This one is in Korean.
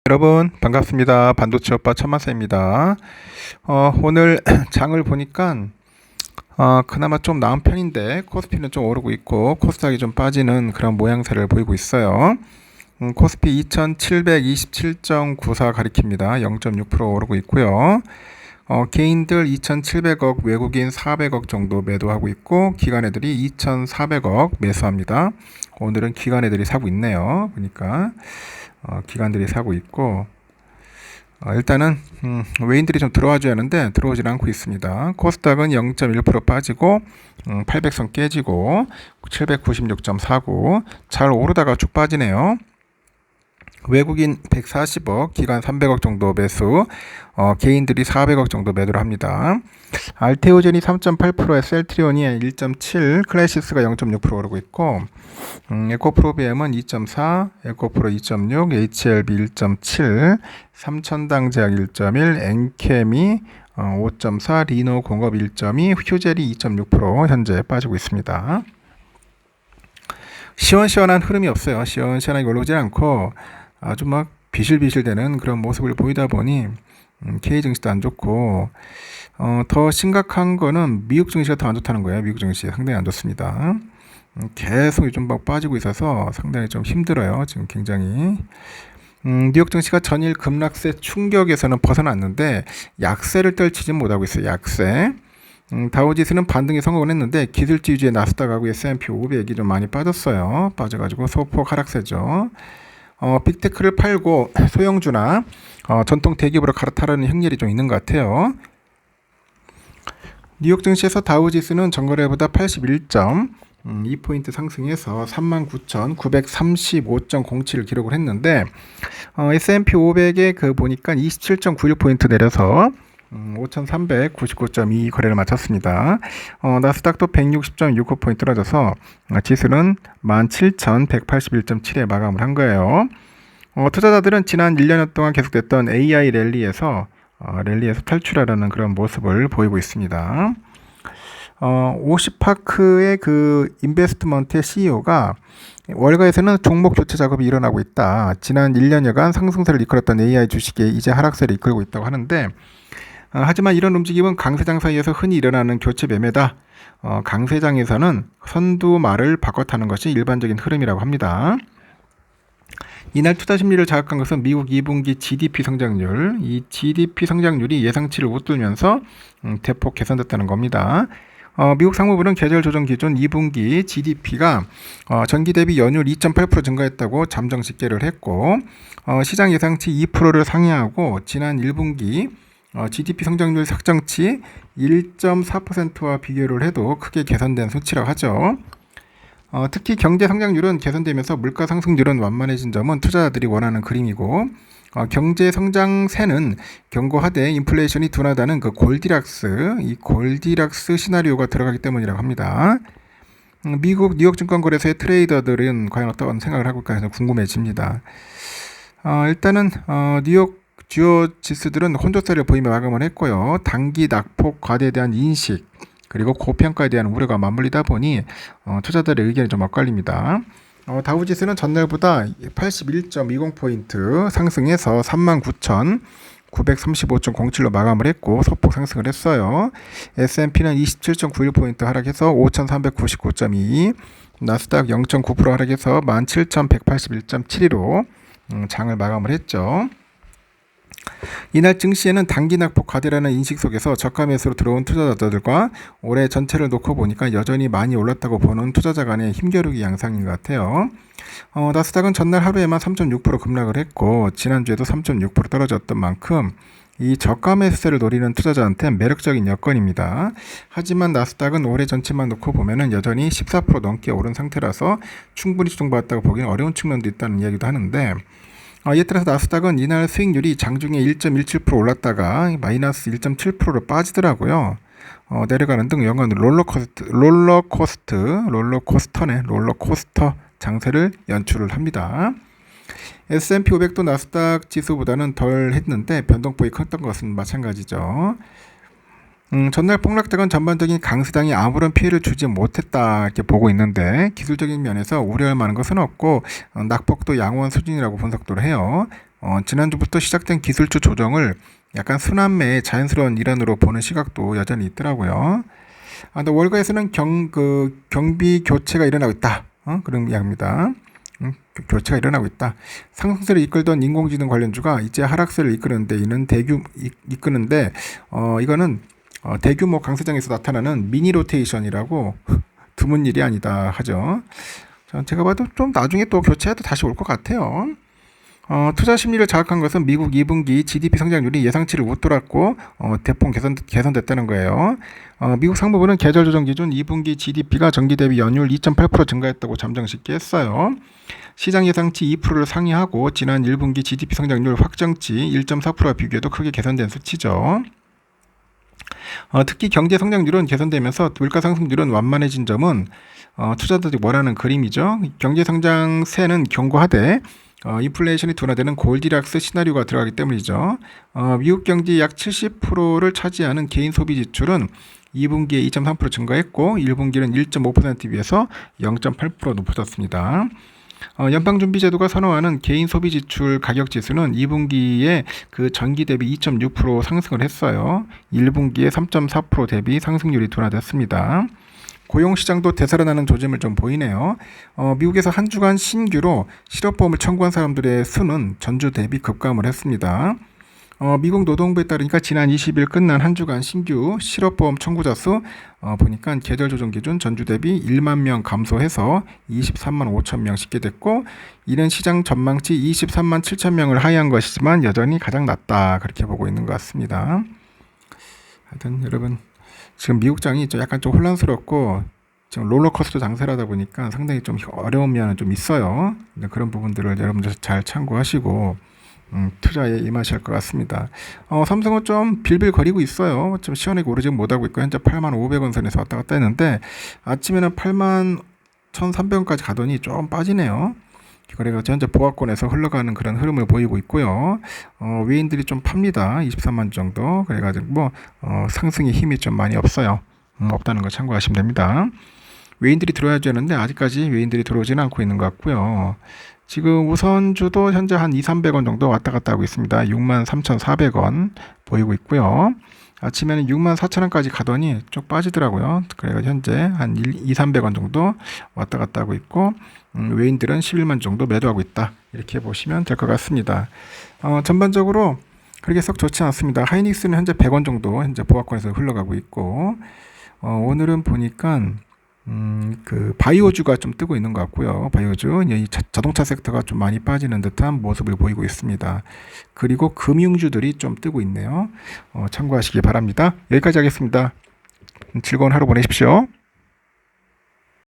여러분 반갑습니다. 반도체 오빠 천마세입니다. 오늘 장을 보니까 그나마 좀 나은 편인데 코스피는 좀 오르고 있고 코스닥이 좀 빠지는 그런 모양새를 보이고 있어요. 코스피 2727.94 가리킵니다. 0.6% 오르고 있고요. 개인들 2,700억, 외국인 400억 정도 매도하고 있고 기관애들이 2,400억 매수합니다. 오늘은 기관애들이 사고 있네요. 그러니까 기관들이 사고 있고 일단은 외인들이 좀 들어와줘야 하는데 들어오질 않고 있습니다. 코스닥은 0.1% 빠지고 800선 깨지고 796.49 잘 오르다가 쭉 빠지네요. 외국인 140억, 기관 300억 정도 매수, 개인들이 400억 정도 매도를 합니다. 알테오젠이 3.8%에 셀트리온이 1.7, 클래시스가 0.6% 오르고 있고, 에코프로비엠은 2.4, 에코프로 2.6, HLB 1.7, 삼천당제약 1.1, 엔케미 5.4, 리노공업 1.2, 휴젤이 2.6% 현재 빠지고 있습니다. 시원시원한 흐름이 없어요. 시원시원하게 올라오지 않고 아주 막 비실비실되는 그런 모습을 보이다 보니 K 증시도 안 좋고 더 심각한 거는 미국 증시가 더 안 좋다는 거예요. 미국 증시 상당히 안 좋습니다. 계속 좀 막 빠지고 있어서 상당히 좀 힘들어요. 지금 굉장히. 뉴욕 증시가 전일 급락세 충격에서는 벗어났는데 약세를 떨치지 못하고 있어요. 약세. 다우지수는 반등에 성공을 했는데 기술주 위주의 나스닥하고 S&P 500이 좀 많이 빠졌어요. 빠져가지고 소폭 하락세죠. 빅테크를 팔고 소형주나 전통 대기업으로 갈아타려는 행렬이 좀 있는 것 같아요. 뉴욕 증시에서 다우지수는 전거래보다 81.2포인트 상승해서 39,935.07을 기록을 했는데 S&P 500에 보니까 27.96포인트 내려서 5,399.2 거래를 마쳤습니다. 나스닥도 160.69포인트 떨어져서 지수는 17,181.7에 마감을 한 거예요. 투자자들은 지난 1년 동안 계속됐던 AI 랠리에서 탈출하려는 그런 모습을 보이고 있습니다. 오시파크의 인베스트먼트의 CEO가 월가에서는 종목 교체 작업이 일어나고 있다. 지난 1년여간 상승세를 이끌었던 AI 주식이 이제 하락세를 이끌고 있다고 하는데 하지만 이런 움직임은 강세장 사이에서 흔히 일어나는 교체 매매다. 강세장에서는 선두말을 바꿔 타는 것이 일반적인 흐름이라고 합니다. 이날 투자 심리를 자극한 것은 미국 2분기 GDP 성장률. 이 GDP 성장률이 예상치를 웃돌면서 대폭 개선됐다는 겁니다. 미국 상무부는 계절 조정 기준 2분기 GDP가 전기 대비 연율 2.8% 증가했다고 잠정 집계를 했고 시장 예상치 2%를 상회하고 지난 1분기 GDP 성장률 sak정치 1.4%와 비교를 해도 크게 개선된 수치라고 하죠. 특히 경제 성장률은 개선되면서 물가 상승률은 완만해진 점은 투자자들이 원하는 그림이고 경제 성장세는 견고하되 인플레이션이 둔하다는 이 골디락스 시나리오가 들어가기 때문이라고 합니다. 미국 뉴욕 증권거래소의 트레이더들은 과연 어떤 생각을 하고 있을까 해서 궁금해집니다. 일단은 뉴욕 주요 지수들은 혼조세를 보이며 마감을 했고요. 단기 낙폭 과대에 대한 인식 그리고 고평가에 대한 우려가 맞물리다 보니 투자자들의 의견이 좀 엇갈립니다. 다우지수는 전날보다 81.20포인트 상승해서 39,935.07로 마감을 했고 소폭 상승을 했어요. S&P는 27.91포인트 하락해서 5,399.2, 나스닥 0.9% 하락해서 17,181.72로 장을 마감을 했죠. 이날 증시에는 단기 낙폭 과대라는 인식 속에서 저가 매수로 들어온 투자자들과 올해 전체를 놓고 보니까 여전히 많이 올랐다고 보는 투자자 간의 힘겨루기 양상인 것 같아요. 나스닥은 전날 하루에만 3.6% 급락을 했고 지난주에도 3.6% 떨어졌던 만큼 이 저가 매수세를 노리는 투자자한테 매력적인 여건입니다. 하지만 나스닥은 올해 전체만 놓고 보면은 여전히 14% 넘게 오른 상태라서 충분히 조정받았다고 보기는 어려운 측면도 있다는 이야기도 하는데 이에 따라서 나스닥은 이날 수익률이 장중에 1.17% 올랐다가 마이너스 1.7%로 빠지더라고요. 내려가는 등 영원 롤러코스터 장세를 연출을 합니다. S&P 500도 나스닥 지수보다는 덜 했는데 변동폭이 컸던 것은 마찬가지죠. 전날 폭락작은 전반적인 강세장이 아무런 피해를 주지 못했다 이렇게 보고 있는데 기술적인 면에서 우려할 만한 것은 없고 낙폭도 양호한 수준이라고 분석도 해요. 지난주부터 시작된 기술주 조정을 약간 순환매의 자연스러운 일환으로 보는 시각도 여전히 있더라고요. 근데 월가에서는 경비 교체가 일어나고 있다. 그런 이야기입니다. 교체가 일어나고 있다. 상승세를 이끌던 인공지능 관련주가 이제 하락세를 이끄는데 이거는 대규모 강세장에서 나타나는 미니 로테이션이라고 드문 일이 아니다 하죠. 제가 봐도 좀 나중에 또 교체해도 다시 올 것 같아요. 투자 심리를 자극한 것은 미국 2분기 GDP 성장률이 예상치를 웃돌았고 대폭 개선됐다는 거예요. 미국 상무부는 계절 조정 기준 2분기 GDP가 전기 대비 연율 2.8% 증가했다고 잠정식기 했어요. 시장 예상치 2%를 상회하고 지난 1분기 GDP 성장률 확정치 1.4%와 비교해도 크게 개선된 수치죠. 특히 경제 성장률은 개선되면서 물가 상승률은 완만해진 점은 투자자들이 원하는 그림이죠. 경제 성장세는 견고하되 인플레이션이 둔화되는 골디락스 시나리오가 들어가기 때문이죠. 미국 경제 약 70%를 차지하는 개인 소비 지출은 2분기에 2.3% 증가했고 1분기는 1.5%에 비해서 0.8% 높아졌습니다. 연방준비제도가 선호하는 개인 소비 지출 가격 지수는 2분기에 그 전기 대비 2.6% 상승을 했어요. 1분기에 3.4% 대비 상승률이 둔화됐습니다. 고용시장도 되살아나는 조짐을 좀 보이네요. 미국에서 한 주간 신규로 실업보험을 청구한 사람들의 수는 전주 대비 급감을 했습니다. 미국 노동부에 따르니까 지난 20일 끝난 한 주간 신규 실업보험 청구자 수 보니까 계절 조정 기준 전주 대비 1만 명 감소해서 23만 5천 명 씻게 됐고, 이는 시장 전망치 23만 7천 명을 하회한 것이지만 여전히 가장 낮다, 그렇게 보고 있는 것 같습니다. 하여튼 여러분, 지금 미국장이 약간 좀 혼란스럽고 지금 롤러코스터 장세라다 보니까 상당히 좀 어려운 면은 좀 있어요. 그런 부분들을 여러분들 잘 참고하시고 투자에 임하실 것 같습니다. 삼성은 좀 빌빌거리고 있어요. 좀 시원하게 오르지 못하고 있고 현재 85,500원 선에서 왔다 갔다 했는데 아침에는 81,300원까지 가더니 좀 빠지네요. 그래서 현재 보합권에서 흘러가는 그런 흐름을 보이고 있고요. 외인들이 좀 팝니다. 23만 정도. 그래가지고 상승의 힘이 좀 많이 없어요. 없다는 거 참고하시면 됩니다. 외인들이 들어와야 되는데 아직까지 외인들이 들어오지는 않고 있는 것 같고요. 지금 우선주도 현재 한 2,300원 정도 왔다 갔다 하고 있습니다. 63,400원 보이고 있고요. 아침에는 64,000원까지 가더니 쭉 빠지더라고요. 그래서 현재 한 2,300원 정도 왔다 갔다 하고 있고, 외인들은 11만 정도 매도하고 있다, 이렇게 보시면 될 것 같습니다. 전반적으로 그렇게 썩 좋지 않습니다. 하이닉스는 현재 100원 정도 현재 보합권에서 흘러가고 있고, 오늘은 보니까 그 바이오주가 좀 뜨고 있는 것 같고요. 바이오주, 이 자동차 섹터가 좀 많이 빠지는 듯한 모습을 보이고 있습니다. 그리고 금융주들이 좀 뜨고 있네요. 참고하시기 바랍니다. 여기까지 하겠습니다. 즐거운 하루 보내십시오.